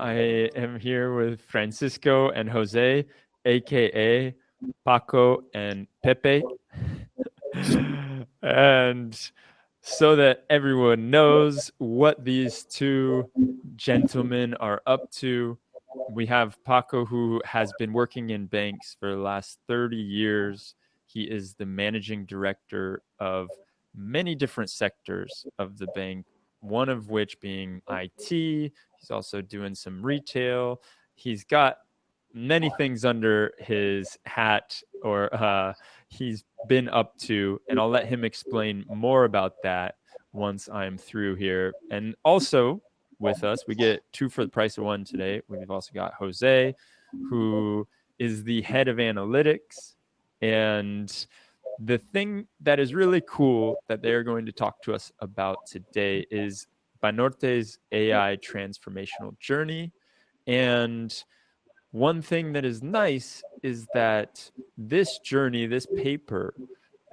I am here with Francisco and Jose, aka Paco and Pepe. And so that everyone knows what these two gentlemen are up to, we have Paco, who has been working in banks for the last 30 years. He is the managing director of many different sectors of the bank, one of which being IT. He's also doing some retail. He's got many things under his hat, or he's been up to, and I'll let him explain more about that once I'm through here. And also with us, we get two for the price of one today. We've also got Jose, who is the head of analytics. And the thing that is really cool that they're going to talk to us about today is Banorte's AI transformational journey. And one thing that is nice is that this journey, this paper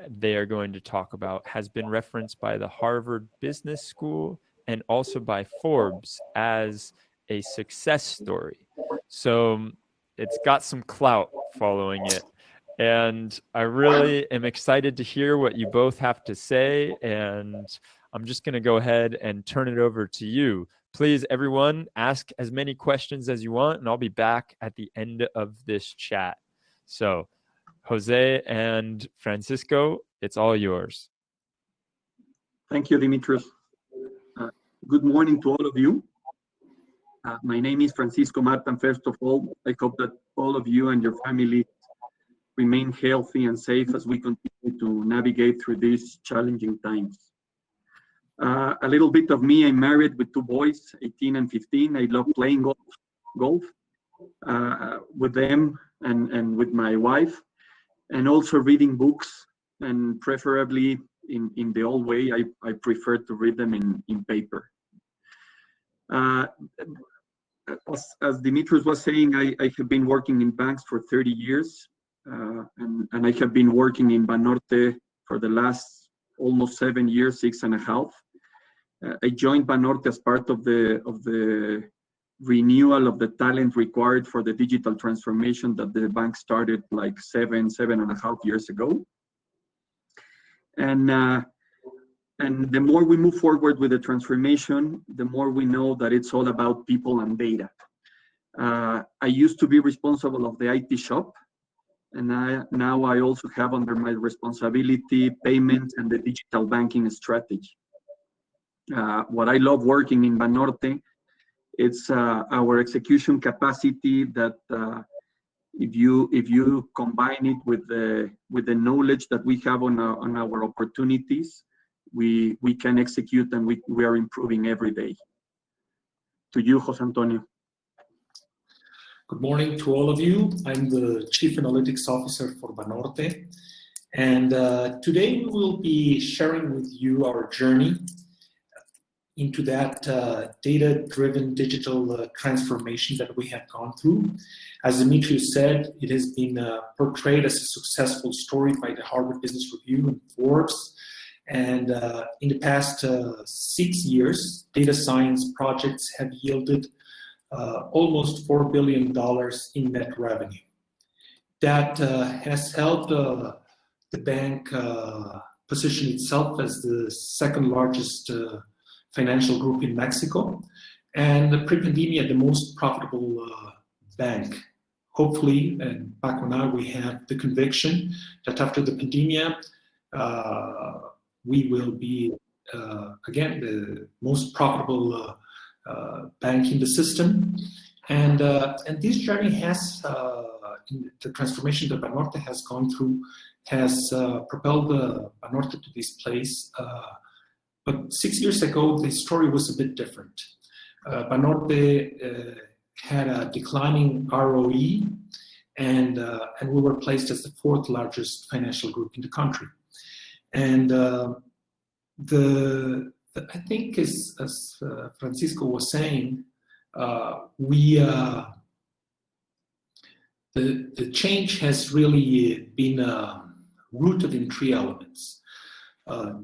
they are going to talk about, has been referenced by the Harvard Business School and also by Forbes as a success story. So it's got some clout following it. And I really am excited to hear what you both have to say. And I'm just going to go ahead and turn it over to you. Please, everyone, ask as many questions as you want, and I'll be back at the end of this chat. So, Jose and Francisco, it's all yours. Thank you, Dimitris. Good morning to all of you. My name is Francisco Martin. First of all, I hope that all of you and your family remain healthy and safe as we continue to navigate through these challenging times. A little bit of me, I'm married with two boys, 18 and 15. I love playing golf with them and with my wife, and also reading books, and preferably in the old way. I prefer to read them in paper. As Dimitris was saying, I have been working in banks for 30 years, and I have been working in Banorte for the last almost 7 years, 6.5. I joined Banorte as part of the renewal of the talent required for the digital transformation that the bank started like 7.5 years ago. And the more we move forward with the transformation, the more we know that it's all about people and data. I used to be responsible of the IT shop, and now I also have under my responsibility payments and the digital banking strategy. What I love working in Banorte, it's our execution capacity that if you combine it with the knowledge that we have on our opportunities, we can execute, and we are improving every day. To you, José Antonio. Good morning to all of you. I'm the Chief Analytics Officer for Banorte, and today we will be sharing with you our journey into that data-driven digital transformation that we have gone through. As Dimitri said, it has been portrayed as a successful story by the Harvard Business Review and Forbes. And in the past 6 years, data science projects have yielded almost $4 billion in net revenue. That has helped the bank position itself as the second largest financial group in Mexico, and pre-pandemic the most profitable bank. Hopefully, and Paco and I, we have the conviction that after the pandemic, we will be again the most profitable bank in the system. And this journey has, in the transformation that Banorte has gone through, has propelled Banorte to this place. But 6 years ago, the story was a bit different. Banorte had a declining ROE, and we were placed as the fourth largest financial group in the country. And I think, as Francisco was saying, the change has really been rooted in three elements: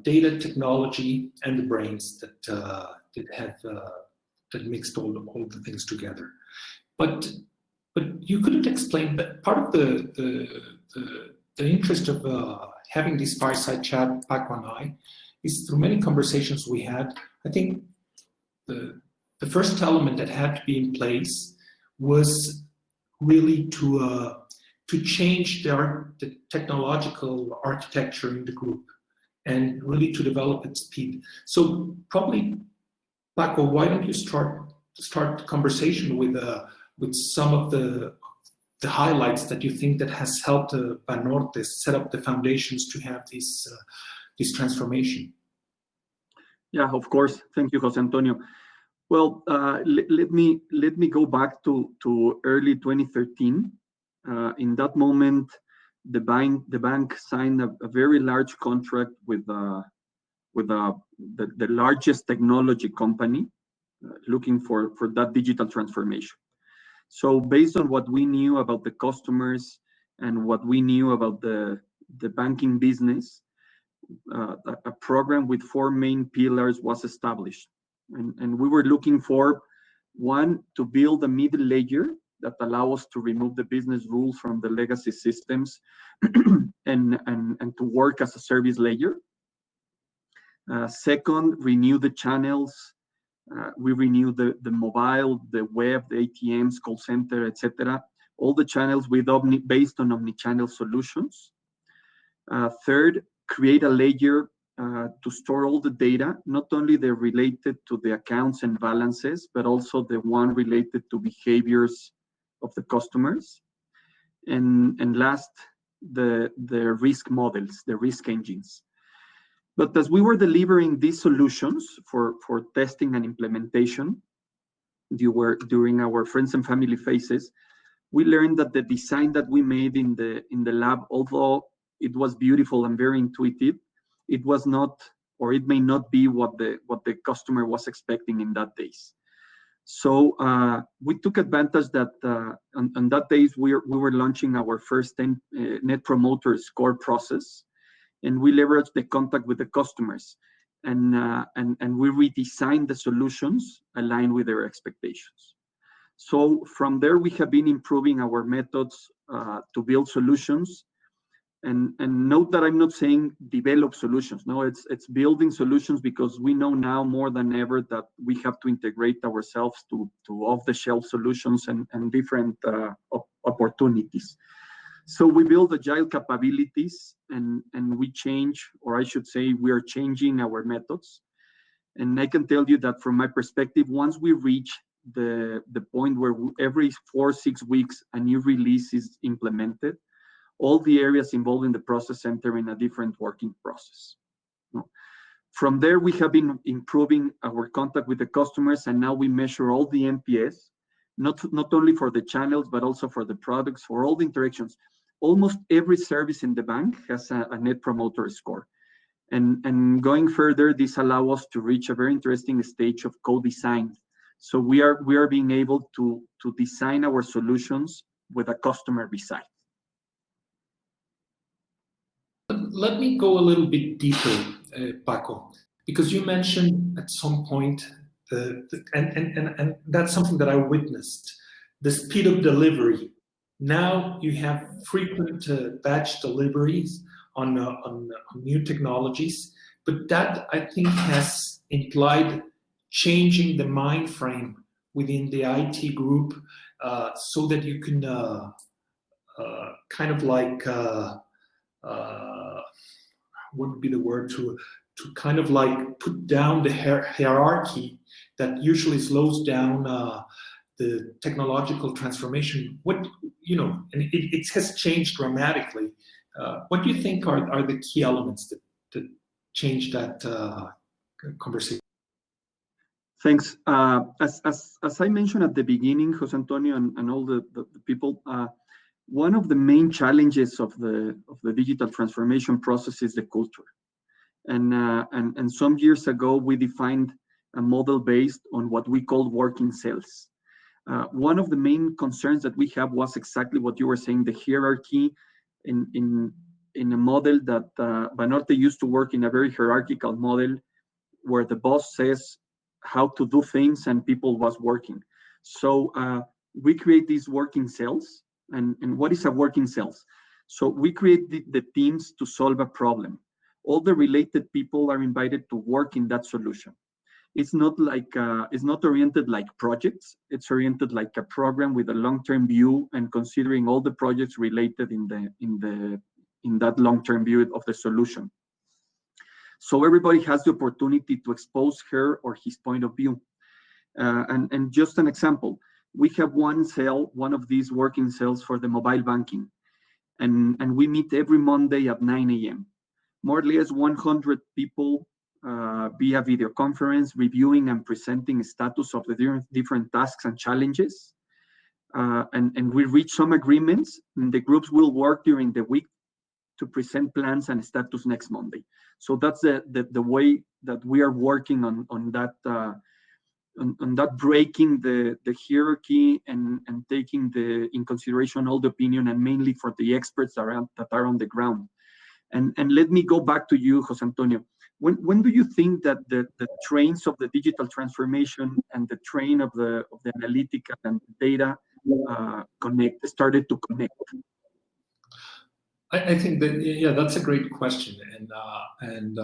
data, technology, and the brains that have mixed all the things together. But you couldn't explain that part of the interest of having this fireside chat, Paco and I, is through many conversations we had. I think the first element that had to be in place was really to change the technological architecture in the group and really to develop at speed. So probably, Paco, why don't you start the conversation with some of the highlights that you think that has helped Banorte set up the foundations to have this transformation? Yeah, of course. Thank you, José Antonio. Well, let me go back to early 2013. In that moment, the bank signed a very large contract with the largest technology company looking for that digital transformation. So based on what we knew about the customers and what we knew about the banking business, a program with 4 main pillars was established. And we were looking for, one, to build a middle layer that allow us to remove the business rules from the legacy systems and to work as a service layer. Second, renew the channels. We renew the mobile, the web, the ATMs, call center, etc. All the channels based on omnichannel solutions. Third, create a layer to store all the data, not only the related to the accounts and balances, but also the one related to behaviors of the customers. And last, the risk models, the risk engines. But as we were delivering these solutions for testing and implementation during our friends and family phases, we learned that the design that we made in the lab, although it was beautiful and very intuitive, it was not, or it may not be what the customer was expecting in that days. So we took advantage that on that days we were launching our first Net Promoter Score process, and we leveraged the contact with the customers, and we redesigned the solutions aligned with their expectations. So from there, we have been improving our methods to build solutions. And note that I'm not saying develop solutions. No, it's building solutions, because we know now more than ever that we have to integrate ourselves to off-the-shelf solutions and different opportunities. So we build agile capabilities, and we change, or I should say, we are changing our methods. And I can tell you that from my perspective, once we reach the point where every 4 or 6 weeks a new release is implemented, all the areas involved in the process enter in a different working process. From there, we have been improving our contact with the customers, and now we measure all the NPS, not only for the channels, but also for the products, for all the interactions. Almost every service in the bank has a Net Promoter Score. And going further, this allows us to reach a very interesting stage of co-design. So we are being able to design our solutions with a customer beside. Let me go a little bit deeper, Paco, because you mentioned at some point, and that's something that I witnessed, the speed of delivery. Now you have frequent batch deliveries on new technologies, but that, I think, has implied changing the mind frame within the IT group so that you can kind of like what would be the word, to kind of like put down the hierarchy that usually slows down the technological transformation. And it has changed dramatically. What do you think are the key elements that change that conversation? Thanks. As I mentioned at the beginning, José Antonio and all the people, one of the main challenges of the digital transformation process is the culture. And some years ago, we defined a model based on what we call working cells. One of the main concerns that we have was exactly what you were saying, the hierarchy in a model that Banorte used to work in, a very hierarchical model where the boss says how to do things, and people was working. So we create these working cells. And what is a working cells? So we create the teams to solve a problem. All the related people are invited to work in that solution. It's not oriented like projects. It's oriented like a program with a long-term view and considering all the projects related in that long-term view of the solution. So everybody has the opportunity to expose her or his point of view. And just an example, we have one of these working cells for the mobile banking. And we meet every Monday at 9 a.m. More or less 100 people via video conference, reviewing and presenting status of the different tasks and challenges. And we reach some agreements, and the groups will work during the week to present plans and status next Monday. So that's the way that we are working on that breaking the hierarchy and taking in consideration all the opinion, and mainly for the experts that are on the ground. And let me go back to you, José Antonio. When do you think that the trains of the digital transformation and the train of the analytical and data started to connect? I think that, yeah, that's a great question. And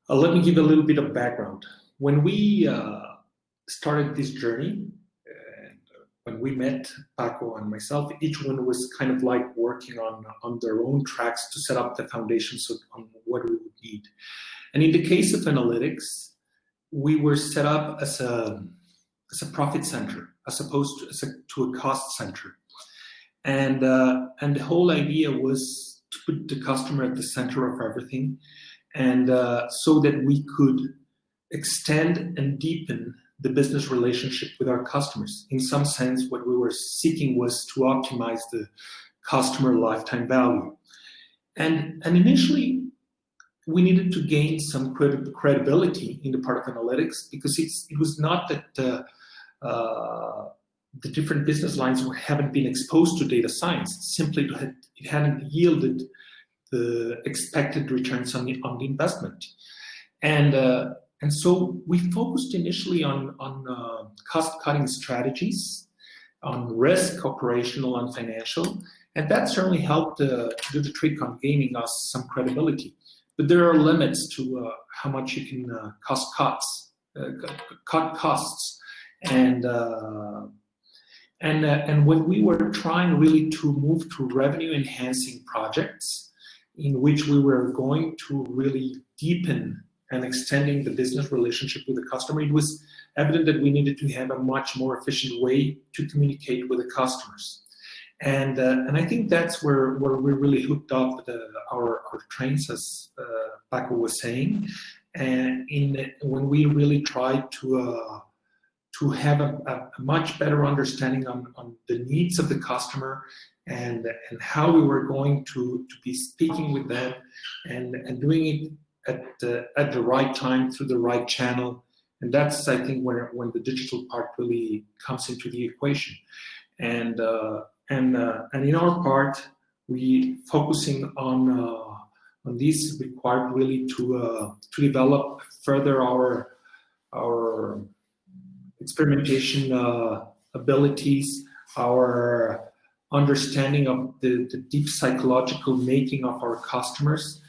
let me give a little bit of background. When we started this journey, and when we met Paco and myself, each one was kind of like working on their own tracks to set up the foundations on what we would need. And in the case of analytics, we were set up as a profit center as opposed to a cost center. And the whole idea was to put the customer at the center of everything, and so that we could extend and deepen the business relationship with our customers. In some sense, what we were seeking was to optimize the customer lifetime value. And initially, we needed to gain some credibility in the part of analytics, because it was not that the different business lines haven't been exposed to data science. Simply, it hadn't yielded the expected returns on the investment. And so we focused initially on cost-cutting strategies, on risk, operational and financial, and that certainly helped to do the trick on gaining us some credibility. But there are limits to how much you can cut costs. And when we were trying really to move to revenue-enhancing projects, in which we were going to really deepen and extending the business relationship with the customer, it was evident that we needed to have a much more efficient way to communicate with the customers. And I think that's where we really hooked up our trains, as Paco was saying, and when we really tried to have a much better understanding on the needs of the customer, and how we were going to be speaking with them and doing it at the right time through the right channel. And that's, I think, when the digital part really comes into the equation. And in our part, we focusing on this required really to develop further our experimentation abilities, our understanding of the deep psychological making of our customers,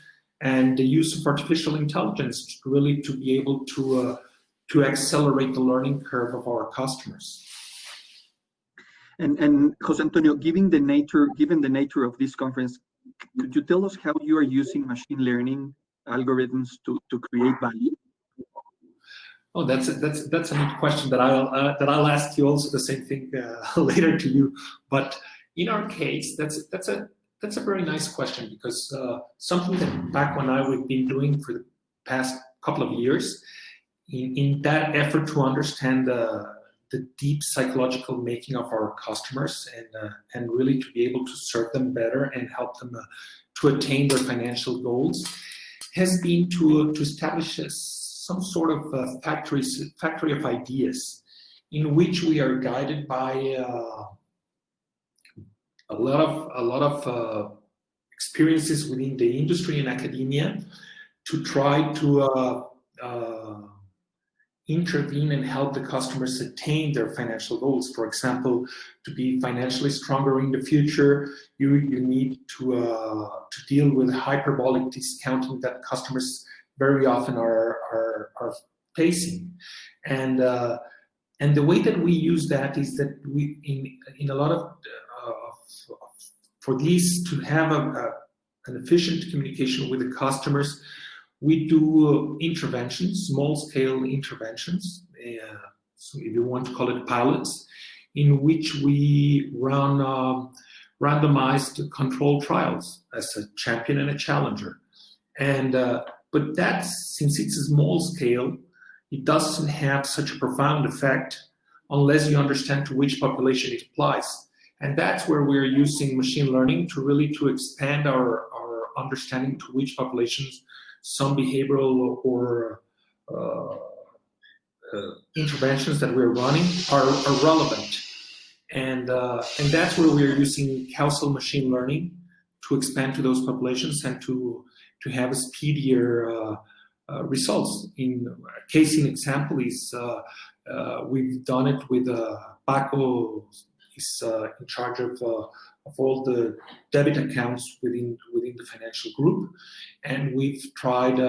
and the use of artificial intelligence really to be able to accelerate the learning curve of our customers. And José Antonio, given the nature of this conference, could you tell us how you are using machine learning algorithms to create value? Oh, that's a neat question that I'll ask you also the same thing later to you. But in our case, that's a very nice question, because something that Paco and I we've been doing for the past couple of years in that effort to understand the deep psychological making of our customers, and really to be able to serve them better and help them to attain their financial goals, has been to establish some sort of factory of ideas, in which we are guided by a lot of experiences within the industry and academia, to try to intervene and help the customers attain their financial goals. For example, to be financially stronger in the future, you need to deal with hyperbolic discounting that customers very often are facing. And the way that we use that is that we in a lot of for these to have an efficient communication with the customers, we do interventions, small-scale interventions, so if you want to call it pilots, in which we run randomized controlled trials as a champion and a challenger. And but that's, since it's a small scale, it doesn't have such a profound effect unless you understand to which population it applies. And that's where we're using machine learning to really expand our understanding to which populations some behavioral or interventions that we're running are relevant. And that's where we're using causal machine learning to expand to those populations and to have a speedier results. In a case in example is we've done it with Paco is in charge of all the debit accounts within the financial group, and we've tried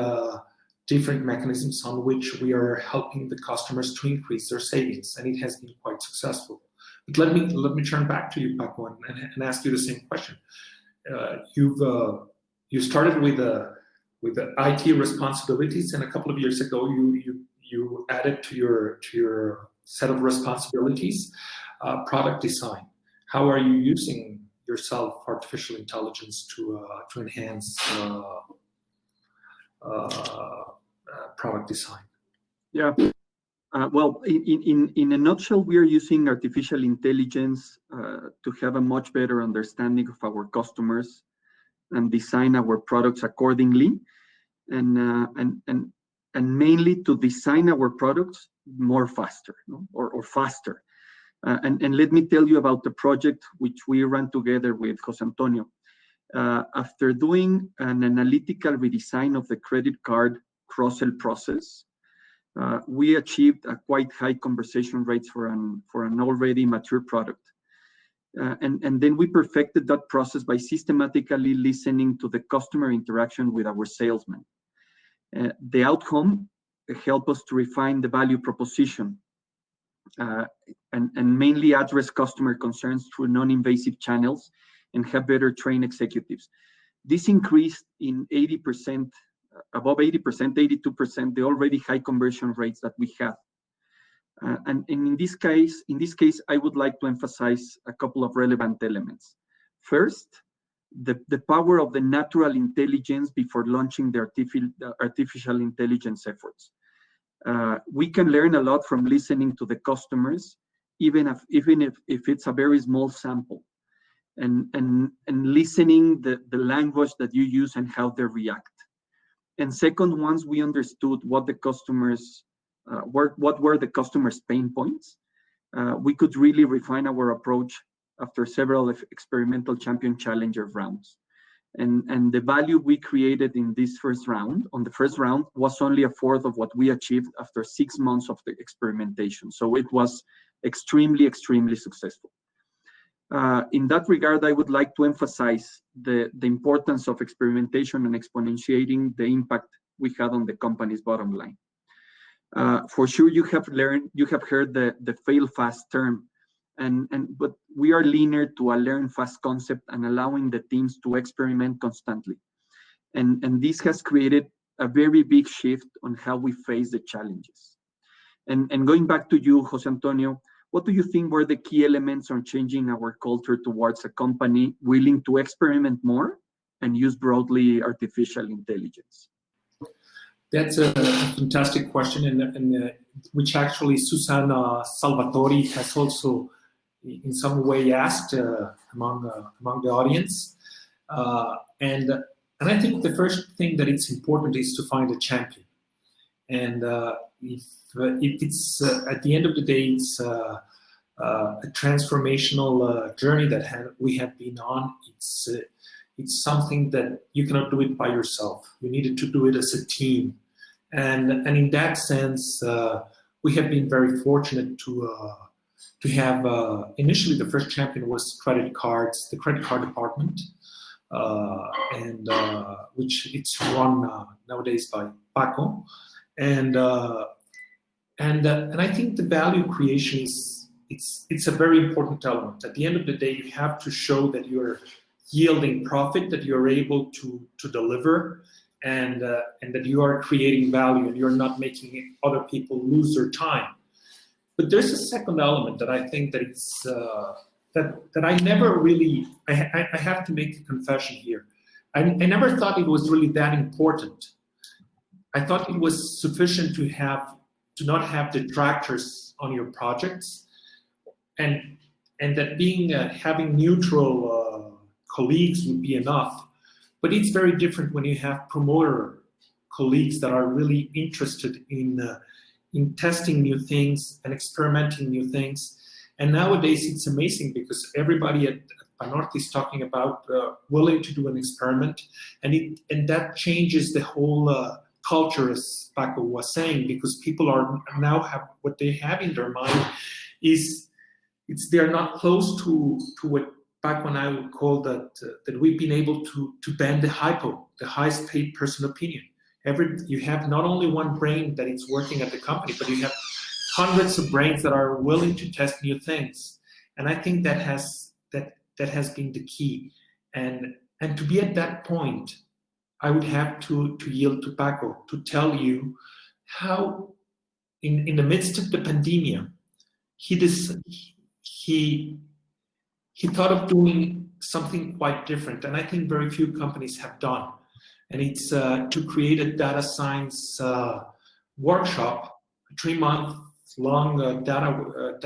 different mechanisms on which we are helping the customers to increase their savings, and it has been quite successful. But let me turn back to you, Paco, and ask you the same question. You started with the IT responsibilities, and a couple of years ago you added to your set of responsibilities product design. How are you using yourself artificial intelligence to enhance product design? Yeah. Well, in a nutshell, we are using artificial intelligence to have a much better understanding of our customers and design our products accordingly, and mainly to design our products more faster, no? or faster. And let me tell you about the project which we ran together with José Antonio. After doing an analytical redesign of the credit card cross-sell process, we achieved a quite high conversation rates for an already mature product. And then we perfected that process by systematically listening to the customer interaction with our salesmen. The outcome helped us to refine the value proposition and mainly address customer concerns through non-invasive channels and have better trained executives. This increased in 80%, above 80%, 82%, the already high conversion rates that we have. And in this case, I would like to emphasize a couple of relevant elements. First, the power of the natural intelligence before launching the artificial intelligence efforts. We can learn a lot from listening to the customers, even if it's a very small sample, and listening the language that you use and how they react. And second, once we understood what the customers what were the customers' pain points, we could really refine our approach after several experimental champion challenger rounds. And the value we created in this first round, was only a fourth of what we achieved after 6 months of the experimentation. So it was extremely, extremely successful. In that regard, I would like to emphasize the importance of experimentation and exponentiating the impact we had on the company's bottom line. For sure, you have heard the fail fast term, but we are leaner to a learn fast concept and allowing the teams to experiment constantly. And this has created a very big shift on how we face the challenges. And going back to you, José Antonio, what do you think were the key elements on changing our culture towards a company willing to experiment more and use broadly artificial intelligence? That's a fantastic question, and which actually Susana Salvatori has also in some way asked among the audience. And I think the first thing that it's important is to find a champion. And if it's at the end of the day, it's a transformational journey that we have been on. It's something that you cannot do it by yourself. You needed to do it as a team. And in that sense, we have been very fortunate to have, initially the first champion was credit cards, the credit card department, and which it's run nowadays by Paco. And I think the value creation is, it's a very important element. At the end of the day, you have to show that you're yielding profit, that you're able to deliver, and that you are creating value and you're not making other people lose their time. But there's a second element that I think that it's that I never really, I have to make a confession here. I never thought it was really that important. I thought it was sufficient to not have detractors on your projects, and that being having neutral colleagues would be enough. But it's very different when you have promoter colleagues that are really interested in testing new things and experimenting new things. And nowadays it's amazing because everybody at Banorte is talking about willing to do an experiment, and that changes the whole culture, as Paco was saying, because people are now have what they have in their mind is they're not close to what Paco and I would call that we've been able to bend the hypo, the highest paid person opinion. You have not only one brain that is working at the company, but you have hundreds of brains that are willing to test new things. And I think that has been the key. And to be at that point, I would have to yield to Paco to tell you how, in the midst of the pandemic, he thought of doing something quite different, and I think very few companies have done. And it's to create a data science workshop, a 3-month long data